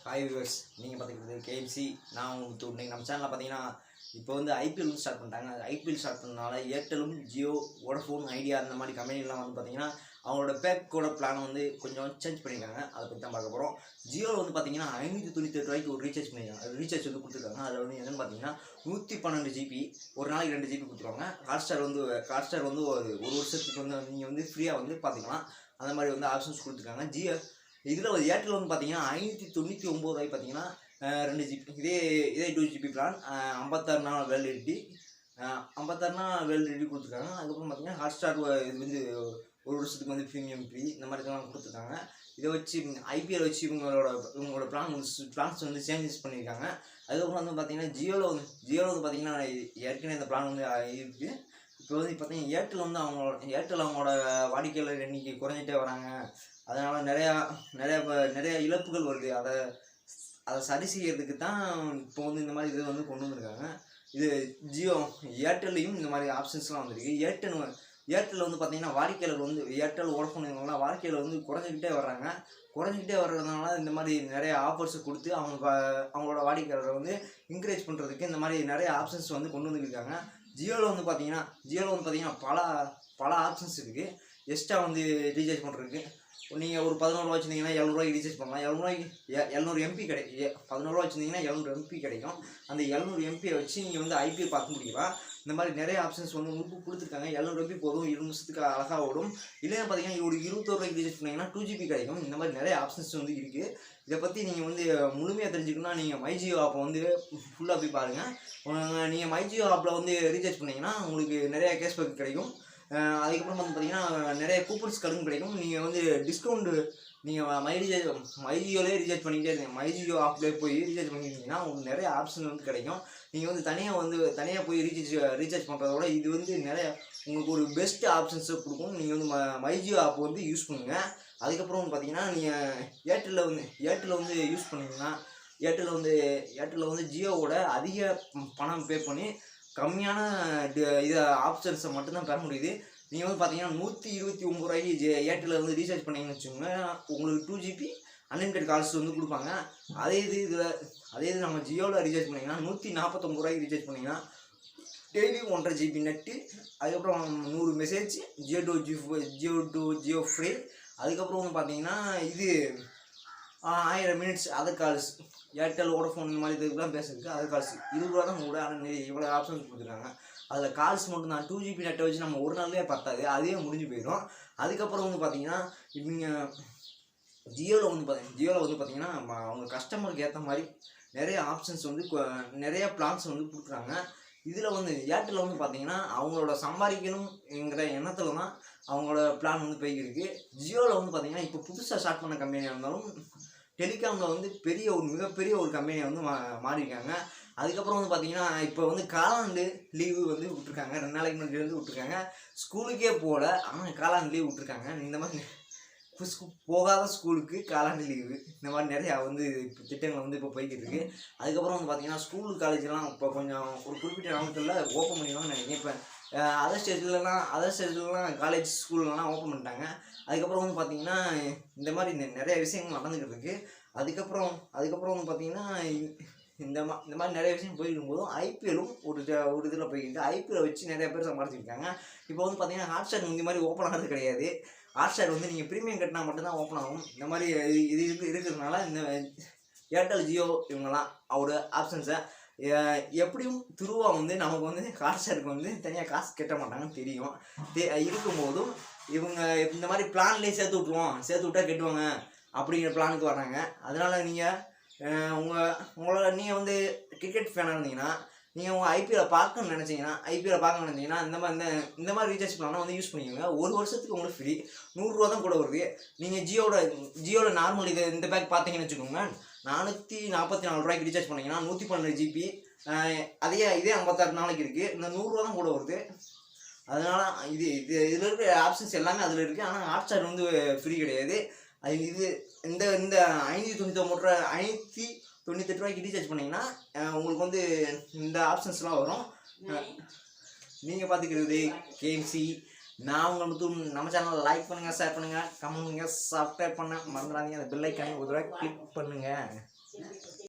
Hi viewers, நீங்கள் பார்த்துக்கிறது KMC. நான் உங்களுக்கு இன்னைக்கு நம்ம சேனலில் பார்த்தீங்கன்னா இப்போ வந்து ஐபிஎல் ஸ்டார்ட் பண்ணிட்டாங்க. ஐபிஎல் ஸ்டார்ட் பண்ணனால ஏர்டெலும் ஜியோ, வோடஃபோன், ஐடியா அந்த மாதிரி கம்பெனிலாம் வந்து பார்த்தீங்கன்னா அவங்களோட பேக்கோட பிளான் வந்து கொஞ்சம் சேஞ்ச் பண்ணியிருக்காங்க. அதை பற்றி தான் பார்க்க போகிறோம். ஜியோவில் வந்து பார்த்தீங்கன்னா 598 ரூபாய்க்கு ஒரு ரீசார்ஜ் பண்ணியிருக்காங்க. அது ரீசார்ஜ் வந்து கொடுத்துருக்காங்க. அதில் வந்து என்னென்னு பார்த்தீங்கன்னா 112 ஜிபி, ஒரு நாளைக்கு 2 ஜிபி கொடுத்துருவாங்க. ஹாட்ஸ்டார் வந்து ஒரு வருஷத்துக்கு வந்து நீங்கள் வந்து ஃப்ரீயாக வந்து பார்த்துக்கலாம். அந்த மாதிரி வந்து ஆப்ஷன்ஸ் கொடுத்துருக்காங்க. இதில் ஒரு ஏர்டெல் வந்து பார்த்தீங்கன்னா 599 ரூபாய்க்கு பார்த்தீங்கன்னா 2 ஜிபி, இதே 2 ஜிபி பிளான், 56 நாள் வேலிடிட்டி, 56 நாள் வேலிடிட்டி கொடுத்துருக்காங்க. அதுக்கப்புறம் பார்த்தீங்கன்னா ஹாட்ஸ்டார் இது வந்து ஒரு வருஷத்துக்கு வந்து ப்ரீமியம் ஃப்ரீ, இந்த மாதிரி இதெல்லாம் கொடுத்துருக்காங்க. இதை வச்சு ஐபிஎல் வச்சு இவங்களோட பிளான்ஸ் வந்து சேஞ்சஸ் பண்ணியிருக்காங்க. அதுக்கப்புறம் வந்து பார்த்தீங்கன்னா ஜியோவில் வந்து பார்த்தீங்கன்னா ஏற்கனவே இந்த பிளான் வந்து இருக்குது. இப்போ வந்து பார்த்தீங்கன்னா ஏர்டெல் அவங்களோட வாடிக்கையாளர் எண்ணிக்கை குறைஞ்சிட்டே வராங்க. அதனால் நிறையா இழப்புகள் வருது. அதை சரி செய்யறதுக்கு தான் இப்போ வந்து இந்த மாதிரி இது வந்து கொண்டு வந்திருக்காங்க. இது ஏர்டெல்லையும் இந்த மாதிரி ஆப்ஷன்ஸ்லாம் வந்திருக்கு. ஏர்டெல் வந்து பார்த்தீங்கன்னா வாடிக்கையாளர் வந்து ஏர்டெல், வோடஃபோன் இவங்கெல்லாம் வாடிக்கையாளர் வந்து குறைஞ்சிக்கிட்டே வர்றதுனால இந்த மாதிரி நிறைய ஆஃபர்ஸ் கொடுத்து அவங்களோட வாடிக்கையாளரை வந்து என்கரேஜ் பண்ணுறதுக்கு இந்த மாதிரி நிறைய ஆப்ஷன்ஸ் வந்து கொண்டு வந்துருக்காங்க. ஜியோவில் வந்து பார்த்தீங்கன்னா பல ஆப்ஷன்ஸ் இருக்குது. எக்ஸ்ட்ரா வந்து ரீசார்ஜ் பண்ணுறதுக்கு நீங்கள் ஒரு 11 ரூபா வச்சுருந்தீங்கன்னா 700 ரூபாய்க்கு ரீசார்ஜ் பண்ணலாம். 700 MP கிடைக்கும். 11 ரூபா வச்சுருந்தீங்கன்னா 700 MP கிடைக்கும். அந்த 700 MPயை வச்சு நீங்கள் வந்து ஐபிஎல் பார்க்க முடியலாம். இந்த மாதிரி நிறைய ஆப்ஷன்ஸ் வந்து உங்களுக்கு கொடுத்துருக்காங்க. 700 MP போதும், 2 நிமிஷத்துக்கு அழகாக ஓடும். இல்லைன்னா பார்த்தீங்கன்னா ஒரு 21 ரூபாய்க்கு ரீசார்ஜ் பண்ணிங்கன்னா 2 GB கிடைக்கும். இந்த மாதிரி நிறைய ஆப்ஷன்ஸ் வந்து இருக்குது. இதை பற்றி நீங்கள் வந்து முழுமையாக தெரிஞ்சுக்கணும்னா நீங்கள் மைஜியோ ஆப்பை வந்து ஃபுல்லாக போய் பாருங்கள். நீங்கள் மைஜியோ ஆப்பில் வந்து ரீசார்ஜ் பண்ணிங்கன்னா உங்களுக்கு நிறைய கேஷ்பேக் கிடைக்கும். அதுக்கப்புறம் வந்து பார்த்தீங்கன்னா நிறைய கூப்பன்ஸ் கிடைக்கும். நீங்கள் வந்து டிஸ்கவுண்ட்டு நீங்கள் மைஜியோலே ரீசார்ஜ் பண்ணிக்கிட்டே இருக்கீங்க. மைஜியோ ஆப்லேயே போய் ரீசார்ஜ் பண்ணிக்கிட்டீங்கன்னா உங்களுக்கு நிறைய ஆப்ஷன் வந்து கிடைக்கும். நீங்கள் வந்து தனியாக போய் ரீசார்ஜ் பண்ணுறதோட இது வந்து நிறைய உங்களுக்கு ஒரு பெஸ்ட் ஆப்ஷன்ஸை கொடுக்கும். நீங்கள் வந்து மைஜியோ ஆப் வந்து யூஸ் பண்ணுங்கள். அதுக்கப்புறம் வந்து பார்த்தீங்கன்னா நீங்கள் ஏர்டெல்லில் வந்து யூஸ் பண்ணிங்கன்னா ஏர்டெல்லில் வந்து ஜியோவோட அதிக பணம் பே பண்ணி கம்மியான ஆப்ஷன்ஸை மட்டும்தான் பெற முடியுது. நீங்கள் வந்து பார்த்தீங்கன்னா 129 ரூபாய்க்கு ஏர்டெல்லில் வந்து ரீசார்ஜ் பண்ணிங்கன்னு வச்சுக்கோங்க, உங்களுக்கு 2 GB அன்லிமிட்டட் கால்ஸ் வந்து கொடுப்பாங்க. அதே இது நம்ம ஜியோவில் ரீசார்ஜ் பண்ணிங்கன்னா 149 ரூபாய்க்கு ரீசார்ஜ் பண்ணிங்கன்னா டெய்லி 1.5 GB நெட்டு, அதுக்கப்புறம் 100 மெசேஜ், ஜியோ ஃப்ரீ. அதுக்கப்புறம் வந்து பார்த்தீங்கன்னா இது 1000 minutes other calls. Airtel, Vodafone இந்த மாதிரி இதுக்கெல்லாம் பேசுறதுக்கு அதர் கால்ஸ் 20 ரூபா தான் கூட. ஆனால் இவ்வளோ ஆப்ஷன்ஸ் கொடுத்துருக்காங்க. அதில் கால்ஸ் மட்டும் தான் 2 GB நெட்டை வச்சு நம்ம ஒரு நாள்லேயே பத்தாது, அதே முடிஞ்சு போயிடும். அதுக்கப்புறம் வந்து பார்த்தீங்கன்னா நீங்கள் ஜியோவில் வந்து பார்த்தீங்கன்னா அவங்க கஸ்டமருக்கு ஏற்ற மாதிரி நிறைய ஆப்ஷன்ஸ் வந்து நிறைய பிளான்ஸ் வந்து கொடுக்குறாங்க. இதில் வந்து ஏர்டெல்லில் வந்து பார்த்தீங்கன்னா அவங்களோட சம்பாதிக்கணுங்கிற எண்ணத்தில் தான் அவங்களோட பிளான் வந்து போய்கிருக்கு. ஜியோவில் வந்து பார்த்தீங்கன்னா இப்போ புதுசாக ஸ்டார்ட் பண்ண கம்பெனியாக இருந்தாலும் டெலிகாமில் வந்து மிகப்பெரிய ஒரு கம்பெனியை வந்து மாறியிருக்காங்க. அதுக்கப்புறம் வந்து பார்த்தீங்கன்னா இப்போ வந்து காலாண்டு லீவு வந்து விட்டுருக்காங்க. 2 நாளைக்கு முன்னாடி வந்து விட்டுருக்காங்க. ஸ்கூலுக்கே போகல, ஆனால் காலாண்டு லீவ் விட்டுருக்காங்க. இந்த மாதிரி போகாத ஸ்கூலுக்கு காலாண்டு லீவு, இந்த மாதிரி நிறையா வந்து இப்போ திட்டங்கள் வந்து இப்போ போய்கிட்டு இருக்குது. அதுக்கப்புறம் வந்து பார்த்தீங்கன்னா ஸ்கூல் காலேஜெலாம் இப்போ கொஞ்சம் ஒரு குறிப்பிட்ட நாட்களில் ஓப்பன் பண்ணிடுவாங்கன்னு நினைக்கிறேன். இப்போ அதர் ஸ்டேட்லலாம் காலேஜ் ஸ்கூல்லலாம் ஓப்பன் பண்ணிட்டாங்க. அதுக்கப்புறம் வந்து பார்த்தீங்கன்னா இந்த மாதிரி நிறைய விஷயங்கள் நடந்துக்கிட்டு இருக்குது. அதுக்கப்புறம் வந்து பார்த்தீங்கன்னா இந்த மாதிரி நிறைய விஷயம் போயிருக்கும்போதும் ஐபிஎல்லும் ஒரு இதில் போய்கிட்டு ஐபிஎல் வச்சு நிறைய பேர் சம்பாதிச்சிருக்காங்க. இப்போ வந்து பார்த்தீங்கன்னா ஹாட்ஸ்டார் இந்த மாதிரி ஓப்பன் ஆகிறது கிடையாது. ஹாட்ஸ்டார் வந்து நீங்கள் ப்ரீமியம் கட்டினா மட்டும்தான் ஓப்பன் ஆகும். இந்த மாதிரி இது இருக்கிறதுனால இந்த ஏர்டெல், ஜியோ இவங்கெல்லாம் அவரோட ஆப்ஷன்ஸை எப்படியும் துருவா வந்து நமக்கு வந்து ஹாட்ஸ்டாருக்கு வந்து தனியாக காசு கட்ட மாட்டாங்கன்னு தெரியும். இருக்கும்போதும் இவங்க இந்த மாதிரி பிளான்லேயே சேர்த்து விட்டா கட்டுவாங்க அப்படிங்கிற பிளானுக்கு வர்றாங்க. அதனால் நீங்கள் வந்து கிரிக்கெட் ஃபேனாக இருந்தீங்கன்னா நீங்கள் உங்கள் ஐபிஎல்லை பார்க்கணும்னு நினச்சிங்கன்னா இந்த மாதிரி ரீசார்ஜ் பிளானை வந்து யூஸ் பண்ணிக்கோங்க. ஒரு வருஷத்துக்கு உங்களுக்கு ஃப்ரீ, 100 ரூபா தான் கூட வருது. நீங்கள் ஜியோவில் நார்மல் இந்த பேக் பார்த்தீங்கன்னு வச்சுக்கோங்க, 444 ரூபாய்க்கு ரீசார்ஜ் பண்ணிங்கன்னா 112 GB, இதே 56 நாளைக்கு இருக்குது. இந்த 100 ரூபா தான் கூட வருது. அதனால் இதில் இருக்கிற ஆப்ஷன்ஸ் எல்லாமே அதில் இருக்குது. ஆனால் ஹாட்ஸ்டார் வந்து ஃப்ரீ கிடையாது. இந்த 598 ரூபாய்க்கு ரீசார்ஜ் பண்ணிங்கன்னா உங்களுக்கு வந்து இந்த ஆப்ஷன்ஸ்லாம் வரும். நீங்கள் பார்த்துக்கிறது கேஎம்சி. நான் உங்கள் நம்ம சேனலை லைக் பண்ணுங்கள், ஷேர் பண்ணுங்கள், கமெண்ட் பண்ணுங்கள், சப்ஸ்கிரைப் பண்ண மறந்துடாதீங்க. அந்த பெல் ஐக்கானை ஒரு தடவை கிளிக் பண்ணுங்கள்.